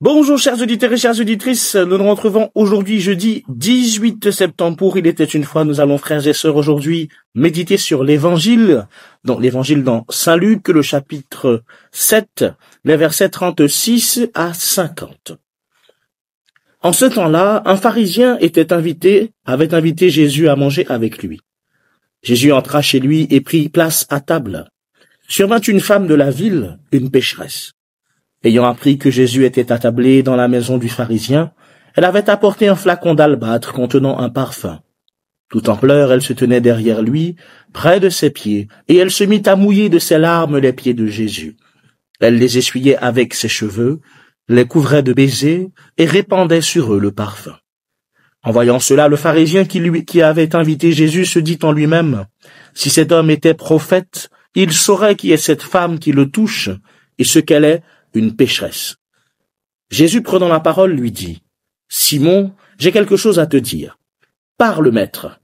Bonjour chers auditeurs et chères auditrices, nous nous retrouvons aujourd'hui jeudi 18 septembre pour Il était une fois. Nous allons frères et sœurs aujourd'hui méditer sur l'évangile dans Saint Luc, le chapitre 7, les versets 36 à 50. En ce temps-là, un pharisien avait invité Jésus à manger avec lui. Jésus entra chez lui et prit place à table. Survint une femme de la ville, une pécheresse. Ayant appris que Jésus était attablé dans la maison du pharisien, elle avait apporté un flacon d'albâtre contenant un parfum. Tout en pleurs, elle se tenait derrière lui, près de ses pieds, et elle se mit à mouiller de ses larmes les pieds de Jésus. Elle les essuyait avec ses cheveux, les couvrait de baisers, et répandait sur eux le parfum. En voyant cela, le pharisien qui avait invité Jésus se dit en lui-même, « Si cet homme était prophète, il saurait qui est cette femme qui le touche, et ce qu'elle est, une pécheresse. » Jésus, prenant la parole, lui dit, « Simon, j'ai quelque chose à te dire. Parle, maître. »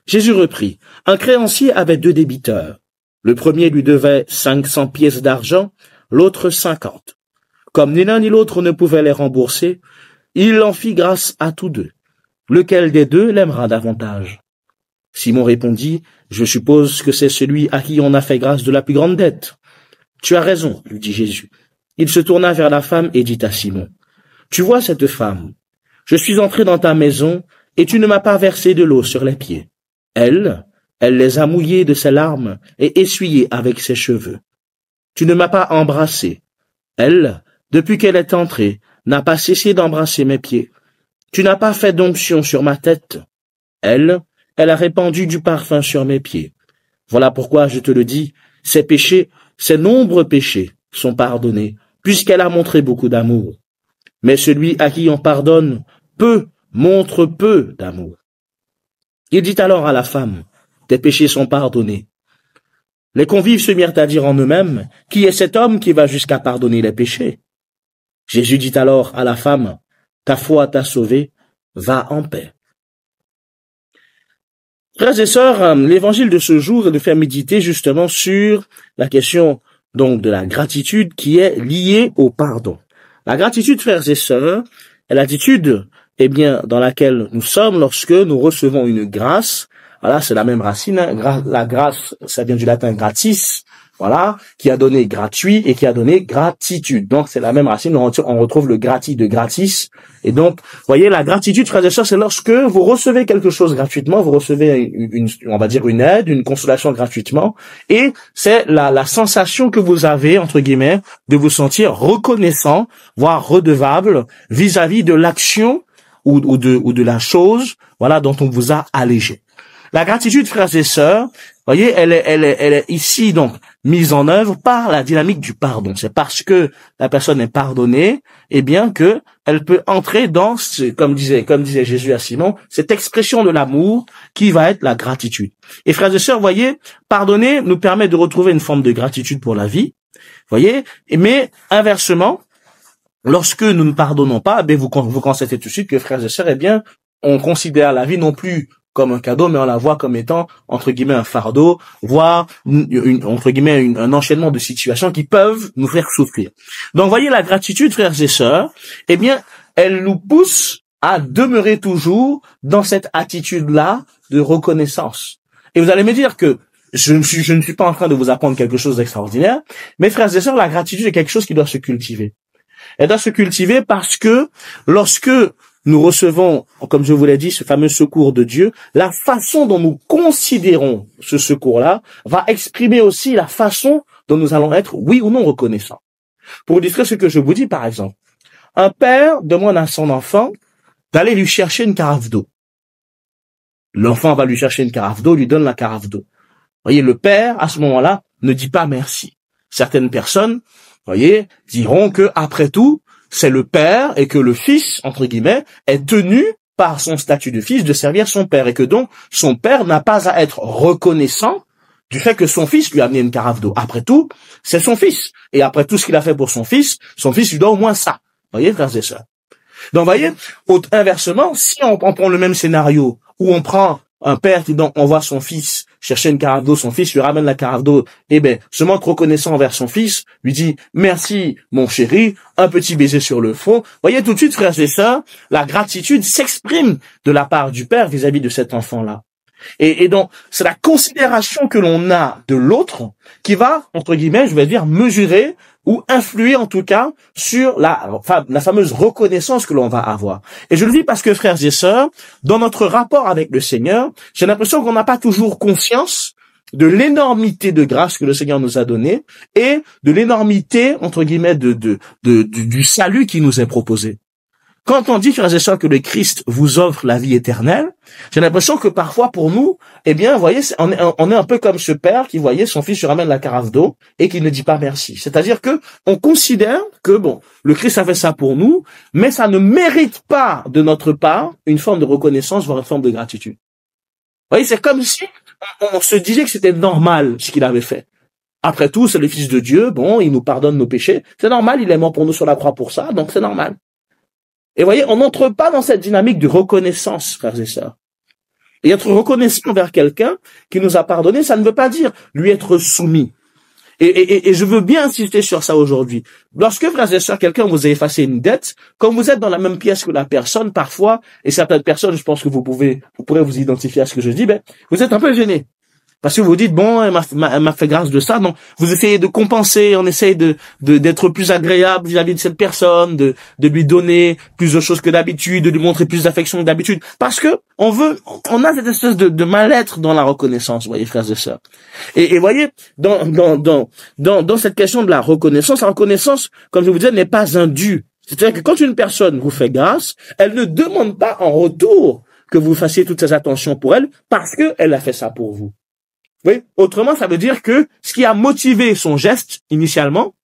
Jésus reprit, « Un créancier avait 2 débiteurs. Le premier lui devait 500 pièces d'argent, l'autre 50. Comme ni l'un ni l'autre ne pouvait les rembourser, il en fit grâce à tous 2. Lequel des 2 l'aimera davantage? » Simon répondit, « Je suppose que c'est celui à qui on a fait grâce de la plus grande dette. »« Tu as raison, lui dit Jésus. » Il se tourna vers la femme et dit à Simon, « Tu vois cette femme, je suis entré dans ta maison et tu ne m'as pas versé de l'eau sur les pieds. Elle les a mouillés de ses larmes et essuyés avec ses cheveux. Tu ne m'as pas embrassé. Elle, depuis qu'elle est entrée, n'a pas cessé d'embrasser mes pieds. Tu n'as pas fait d'onction sur ma tête. Elle a répandu du parfum sur mes pieds. Voilà pourquoi je te le dis, ses nombreux péchés sont pardonnés, puisqu'elle a montré beaucoup d'amour. Mais celui à qui on pardonne peu montre peu d'amour. » Il dit alors à la femme, « Tes péchés sont pardonnés. » Les convives se mirent à dire en eux-mêmes, « Qui est cet homme qui va jusqu'à pardonner les péchés ?» Jésus dit alors à la femme, « Ta foi t'a sauvée, va en paix. » Frères et sœurs, l'évangile de ce jour nous fait méditer justement sur la question donc de la gratitude qui est liée au pardon. La gratitude, frères et sœurs, est l'attitude dans laquelle nous sommes lorsque nous recevons une grâce. Voilà, c'est la même racine. La grâce, ça vient du latin gratis, voilà, qui a donné gratuit et qui a donné gratitude. Donc c'est la même racine, on retrouve le gratis de gratis. Et donc, voyez, la gratitude, frères et sœurs, c'est lorsque vous recevez quelque chose gratuitement, vous recevez on va dire une aide, une consolation gratuitement, et c'est la sensation que vous avez, entre guillemets, de vous sentir reconnaissant, voire redevable vis-à-vis de l'action ou de la chose, voilà, dont on vous a allégé. La gratitude, frères et sœurs, voyez, elle est ici donc mise en œuvre par la dynamique du pardon. C'est parce que la personne est pardonnée, que elle peut entrer dans comme disait Jésus à Simon, cette expression de l'amour qui va être la gratitude. Et frères et sœurs, voyez, pardonner nous permet de retrouver une forme de gratitude pour la vie, voyez, mais inversement, lorsque nous ne pardonnons pas, vous constatez tout de suite que frères et sœurs, on considère la vie non plus comme un cadeau, mais on la voit comme étant, entre guillemets, un fardeau, voire, entre guillemets, un enchaînement de situations qui peuvent nous faire souffrir. Donc, voyez, la gratitude, frères et sœurs, elle nous pousse à demeurer toujours dans cette attitude-là de reconnaissance. Et vous allez me dire que je ne suis pas en train de vous apprendre quelque chose d'extraordinaire, mais frères et sœurs, la gratitude est quelque chose qui doit se cultiver. Elle doit se cultiver parce que lorsque nous recevons, comme je vous l'ai dit, ce fameux secours de Dieu, la façon dont nous considérons ce secours-là va exprimer aussi la façon dont nous allons être, oui ou non, reconnaissants. Pour illustrer ce que je vous dis, par exemple, un père demande à son enfant d'aller lui chercher une carafe d'eau. L'enfant va lui chercher une carafe d'eau, lui donne la carafe d'eau. Voyez, le père, à ce moment-là, ne dit pas merci. Certaines personnes, voyez, diront que, après tout, c'est le père et que le fils, entre guillemets, est tenu par son statut de fils de servir son père et que donc son père n'a pas à être reconnaissant du fait que son fils lui a amené une carafe d'eau. Après tout, c'est son fils. Et après tout ce qu'il a fait pour son fils lui doit au moins ça. Voyez, frères et sœurs. Donc, voyez, inversement, si on prend le même scénario où on prend un père qui donc envoie son fils chercher une carafe d'eau, son fils lui ramène la carafe d'eau, se montre reconnaissant envers son fils, lui dit merci mon chéri, un petit baiser sur le front. Voyez tout de suite, frères et sœurs, la gratitude s'exprime de la part du père vis-à-vis de cet enfant-là. Et donc, c'est la considération que l'on a de l'autre qui va, entre guillemets, je vais dire, mesurer ou influer en tout cas sur la fameuse reconnaissance que l'on va avoir. Et je le dis parce que, frères et sœurs, dans notre rapport avec le Seigneur, j'ai l'impression qu'on n'a pas toujours conscience de l'énormité de grâce que le Seigneur nous a donnée et de l'énormité, entre guillemets, du salut qui nous est proposé. Quand on dit, frères et sœurs, que le Christ vous offre la vie éternelle, j'ai l'impression que parfois pour nous, vous voyez, on est un peu comme ce père qui, voyait son fils lui ramène la carafe d'eau et qui ne dit pas merci. C'est-à-dire que on considère que le Christ a fait ça pour nous, mais ça ne mérite pas de notre part une forme de reconnaissance, voire une forme de gratitude. Vous voyez, c'est comme si on se disait que c'était normal ce qu'il avait fait. Après tout, c'est le Fils de Dieu, il nous pardonne nos péchés. C'est normal, il est mort pour nous sur la croix pour ça, donc c'est normal. Et voyez, on n'entre pas dans cette dynamique de reconnaissance, frères et sœurs. Et être reconnaissant envers quelqu'un qui nous a pardonné, ça ne veut pas dire lui être soumis. Et je veux bien insister sur ça aujourd'hui. Lorsque, frères et sœurs, quelqu'un vous a effacé une dette, quand vous êtes dans la même pièce que la personne, parfois, et certaines personnes, je pense que vous pourrez vous identifier à ce que je dis, vous êtes un peu gêné. Parce que vous dites, elle m'a fait grâce de ça. Donc, vous essayez de compenser, on essaye d'être plus agréable vis-à-vis de cette personne, de lui donner plus de choses que d'habitude, de lui montrer plus d'affection que d'habitude. Parce que on a cette espèce de mal-être dans la reconnaissance, voyez, frères et sœurs. Et voyez, dans cette question de la reconnaissance, comme je vous disais, n'est pas un dû. C'est-à-dire que quand une personne vous fait grâce, elle ne demande pas en retour que vous fassiez toutes ces attentions pour elle, parce que elle a fait ça pour vous. Oui, autrement, ça veut dire que ce qui a motivé son geste initialement,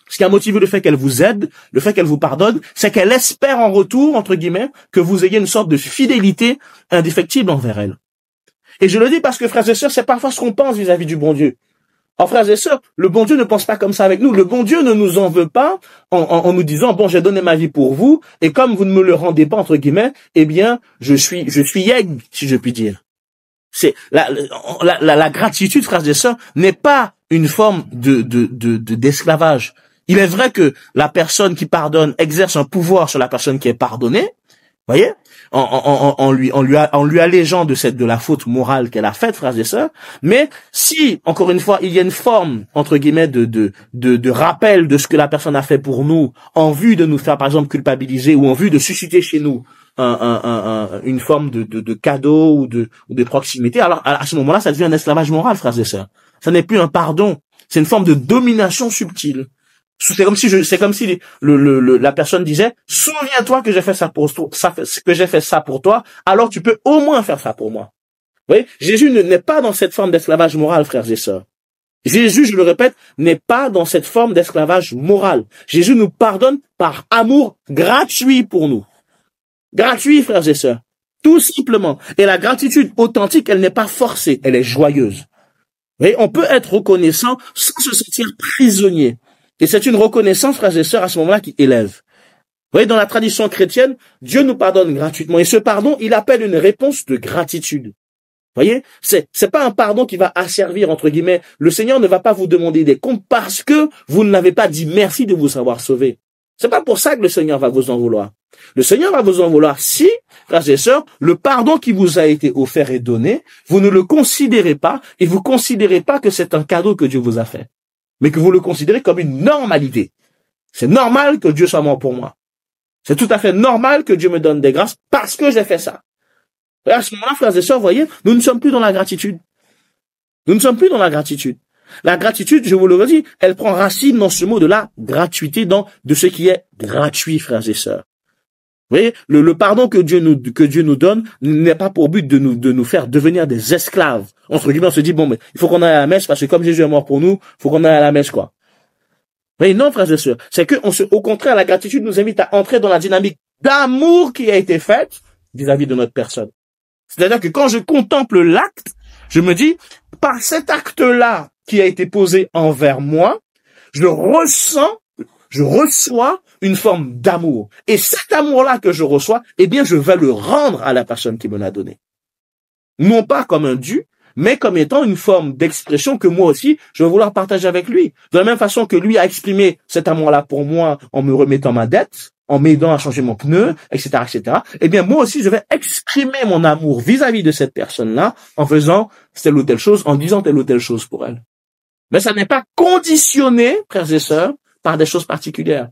ce qui a motivé le fait qu'elle vous aide, le fait qu'elle vous pardonne, c'est qu'elle espère en retour, entre guillemets, que vous ayez une sorte de fidélité indéfectible envers elle. Et je le dis parce que, frères et sœurs, c'est parfois ce qu'on pense vis-à-vis du bon Dieu. Alors, frères et sœurs, le bon Dieu ne pense pas comme ça avec nous. Le bon Dieu ne nous en veut pas en nous disant, j'ai donné ma vie pour vous, et comme vous ne me le rendez pas, entre guillemets, je suis yeg, si je puis dire. C'est la gratitude, frères et sœurs, n'est pas une forme d'esclavage. Il est vrai que la personne qui pardonne exerce un pouvoir sur la personne qui est pardonnée, voyez, en lui allégeant de la faute morale qu'elle a faite, frères et sœurs. Mais si, encore une fois, il y a une forme, entre guillemets, de rappel de ce que la personne a fait pour nous, en vue de nous faire, par exemple, culpabiliser, ou en vue de susciter chez nous une forme de cadeau ou de proximité, alors à ce moment-là, ça devient un esclavage moral, frères et sœurs. Ça n'est plus un pardon, c'est une forme de domination subtile. C'est comme si la personne disait, souviens-toi que j'ai fait ça pour toi, que j'ai fait ça pour toi, alors tu peux au moins faire ça pour moi. Vous voyez, Jésus n'est pas dans cette forme d'esclavage moral, frères et sœurs. Jésus, je le répète, n'est pas dans cette forme d'esclavage moral. Jésus nous pardonne par amour gratuit pour nous. Gratuit, frères et sœurs. Tout simplement. Et la gratitude authentique, elle n'est pas forcée, elle est joyeuse. Vous voyez, on peut être reconnaissant sans se sentir prisonnier. Et c'est une reconnaissance, frères et sœurs, à ce moment-là qui élève. Vous voyez, dans la tradition chrétienne, Dieu nous pardonne gratuitement. Et ce pardon, il appelle une réponse de gratitude. Vous voyez, c'est pas un pardon qui va asservir, entre guillemets. Le Seigneur ne va pas vous demander des comptes parce que vous ne l'avez pas dit merci de vous avoir sauvé. C'est pas pour ça que le Seigneur va vous en vouloir. Le Seigneur va vous en vouloir si, frères et sœurs, le pardon qui vous a été offert et donné, vous ne le considérez pas et vous considérez pas que c'est un cadeau que Dieu vous a fait, mais que vous le considérez comme une normalité. C'est normal que Dieu soit mort pour moi. C'est tout à fait normal que Dieu me donne des grâces parce que j'ai fait ça. Et à ce moment-là, frères et sœurs, voyez, nous ne sommes plus dans la gratitude. Nous ne sommes plus dans la gratitude. La gratitude, je vous le redis, elle prend racine dans ce mot de la gratuité, de ce qui est gratuit, frères et sœurs. Vous voyez, le pardon que Dieu nous donne n'est pas pour but de nous faire devenir des esclaves. Entre guillemets, on se dit, mais il faut qu'on aille à la messe parce que comme Jésus est mort pour nous, il faut qu'on aille à la messe, quoi. Vous voyez, non, frères et sœurs, c'est que au contraire, la gratitude nous invite à entrer dans la dynamique d'amour qui a été faite vis-à-vis de notre personne. C'est-à-dire que quand je contemple l'acte, je me dis, par cet acte-là qui a été posé envers moi, je reçois une forme d'amour. Et cet amour-là que je reçois, je vais le rendre à la personne qui me l'a donné. non pas comme un dû, mais comme étant une forme d'expression que moi aussi, je vais vouloir partager avec lui. De la même façon que lui a exprimé cet amour-là pour moi en me remettant ma dette, en m'aidant à changer mon pneu, etc., etc. Eh bien, moi aussi, je vais exprimer mon amour vis-à-vis de cette personne-là en faisant telle ou telle chose, en disant telle ou telle chose pour elle. Mais ça n'est pas conditionné, frères et sœurs, par des choses particulières.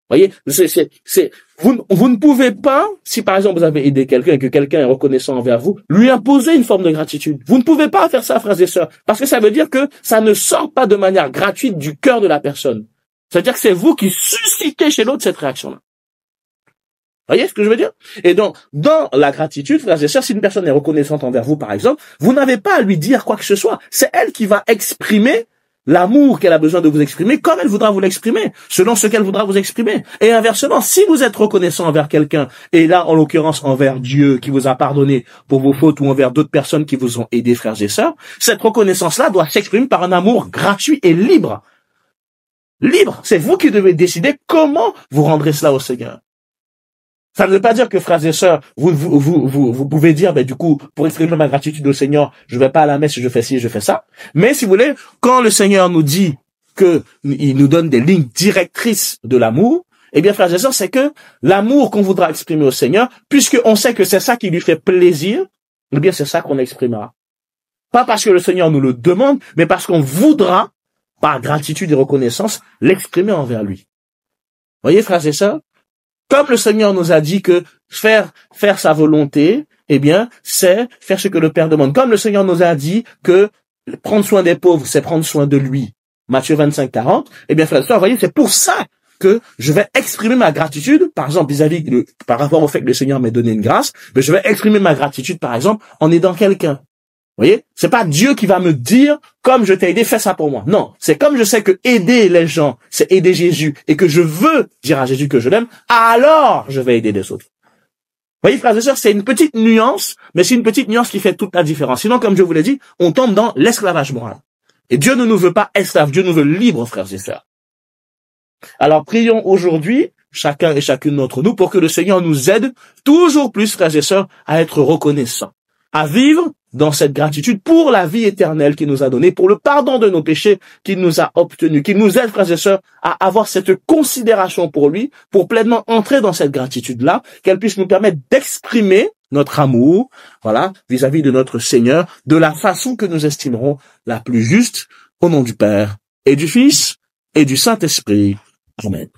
Voyez, vous ne pouvez pas, si par exemple vous avez aidé quelqu'un et que quelqu'un est reconnaissant envers vous, lui imposer une forme de gratitude. Vous ne pouvez pas faire ça, frères et sœurs, parce que ça veut dire que ça ne sort pas de manière gratuite du cœur de la personne. C'est-à-dire que c'est vous qui suscitez chez l'autre cette réaction-là. Voyez ce que je veux dire? Et donc, dans la gratitude, frères et sœurs, si une personne est reconnaissante envers vous, par exemple, vous n'avez pas à lui dire quoi que ce soit. C'est elle qui va exprimer l'amour qu'elle a besoin de vous exprimer comme elle voudra vous l'exprimer, selon ce qu'elle voudra vous exprimer. Et inversement, si vous êtes reconnaissant envers quelqu'un, et là, en l'occurrence, envers Dieu qui vous a pardonné pour vos fautes ou envers d'autres personnes qui vous ont aidé, frères et sœurs, cette reconnaissance-là doit s'exprimer par un amour gratuit et libre. Libre. C'est vous qui devez décider comment vous rendrez cela au Seigneur. Ça ne veut pas dire que, frères et sœurs, vous pouvez dire, du coup, pour exprimer ma gratitude au Seigneur, je vais pas à la messe, je fais ci, je fais ça. Mais si vous voulez, quand le Seigneur nous dit il nous donne des lignes directrices de l'amour, eh bien, frères et sœurs, c'est que l'amour qu'on voudra exprimer au Seigneur, puisque on sait que c'est ça qui lui fait plaisir, eh bien, c'est ça qu'on exprimera. Pas parce que le Seigneur nous le demande, mais parce qu'on voudra, par gratitude et reconnaissance, l'exprimer envers lui. Voyez, frères et sœurs? Comme le Seigneur nous a dit que faire sa volonté, eh bien, c'est faire ce que le Père demande. Comme le Seigneur nous a dit que prendre soin des pauvres, c'est prendre soin de lui. Matthieu 25, 40. Eh bien, frères et sœurs, voyez, c'est pour ça que je vais exprimer ma gratitude, par exemple, par rapport au fait que le Seigneur m'ait donné une grâce, mais je vais exprimer ma gratitude, par exemple, en aidant quelqu'un. Vous voyez, c'est pas Dieu qui va me dire, comme je t'ai aidé, fais ça pour moi. Non, c'est comme je sais que aider les gens, c'est aider Jésus, et que je veux dire à Jésus que je l'aime, alors je vais aider les autres. Vous voyez, frères et sœurs, c'est une petite nuance, mais c'est une petite nuance qui fait toute la différence. Sinon, comme je vous l'ai dit, on tombe dans l'esclavage moral. Et Dieu ne nous veut pas esclaves, Dieu nous veut libres, frères et sœurs. Alors, prions aujourd'hui, chacun et chacune d'entre nous, pour que le Seigneur nous aide toujours plus, frères et sœurs, à être reconnaissants, à vivre dans cette gratitude pour la vie éternelle qu'il nous a donnée, pour le pardon de nos péchés qu'il nous a obtenu, qu'il nous aide, frères et sœurs, à avoir cette considération pour lui, pour pleinement entrer dans cette gratitude-là, qu'elle puisse nous permettre d'exprimer notre amour, voilà, vis-à-vis de notre Seigneur, de la façon que nous estimerons la plus juste, au nom du Père et du Fils et du Saint-Esprit. Amen.